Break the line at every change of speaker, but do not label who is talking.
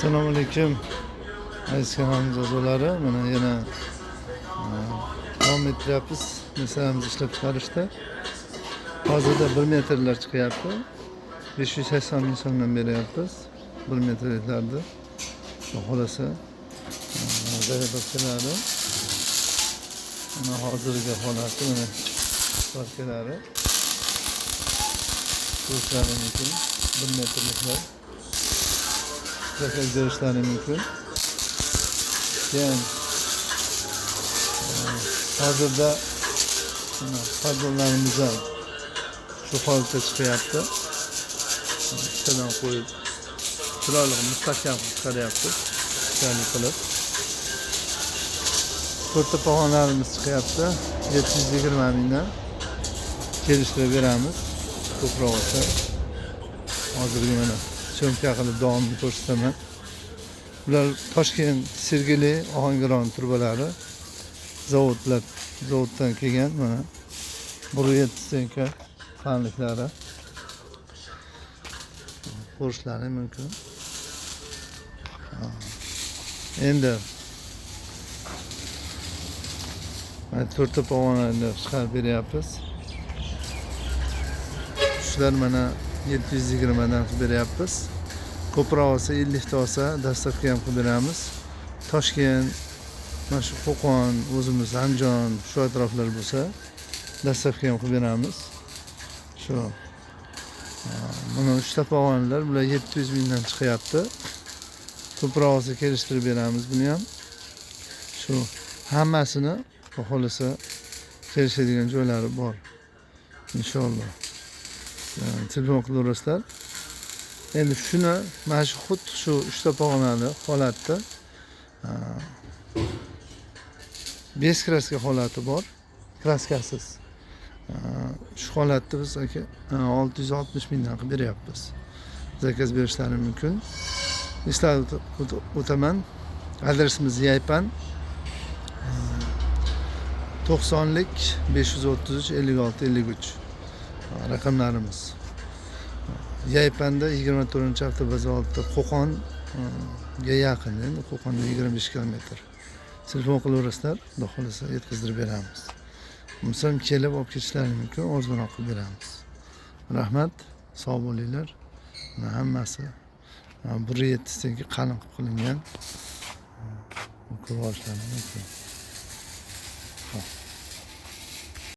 Assalomu alaykum aziz kanalimiz a'zolari. Mana yana davom ettiryapmiz narsalarimizni ishlab chiqarishda. Hozirda 1 metrlar chiqyapti. 580 ming so'mdan beryapmiz 1 metrliklarni. Xulosasi zaryadovkalari mana hozirgi holati mana parkalari ko'rishlari mumkin. 1 metrliklar zakaz berishlari mumkin. Keyin hozirda podollarimiz ham shu holatda chiqyapti. Ichidan qo'yib chiroyli mustahkam chiqaryapmiz. Chiroyli qilib. To'rtta pog'onalarimiz chiqyapti. 720 mingdan kelishtirib beramiz. Ko'proq bo'lsa hozirgi mana cho'mka qilib davomini ko'rsataman. Bular Toshkent Sergeli Ohangaron turbalari zavoddan kelgan mana 1.7 senka qalinliklari ko'rishlari mumkin. Endi mana to'rtta pog'onani chiqarib beryapmiz. Shular mana 720 dan qilib beryapmiz. Ko'proq olsa 50 ta olsa dastavka ham qilib beramiz. Toshkent, mana shu Qo'qon, o'zimiz Andijon, shu atroflar bo'lsa dastavka ham qilib beramiz. Shu mana 3 ta pog'onalar bular 700 mingdan chiqyapti. Ko'proq olsa kelishtirib beramiz buni ham. Shu hammasini xohlasa kelishadigan joylari bor. Inshaalloh. Telefon qilaverasizlar. Endi shuni mana shu xuddi shu 3 ta pog'onali holatda bez kraska holati bor, kraskasiz. Shu holatda biz 660 mingdan qilib beryapmiz. Zakaz berishlari mumkin. Eslatib o'taman. Adresimiz Yaypan 90lik 533 56 53 raqamlarimiz. Yaypanda 24-avtobus oldida Qo'qonga yaqin, endi Qo'qondan 25 km. Telefon qilaverasizlar, xudo xolasa yetkazdirib beramiz. Misol kelib olib ketishlari mumkin, arzonroq qilib beramiz. Rahmat, sog' bo'linglar. Hammasi 1.7 senka qalin qilib qilingan. Ko'rib olishlari mumkin.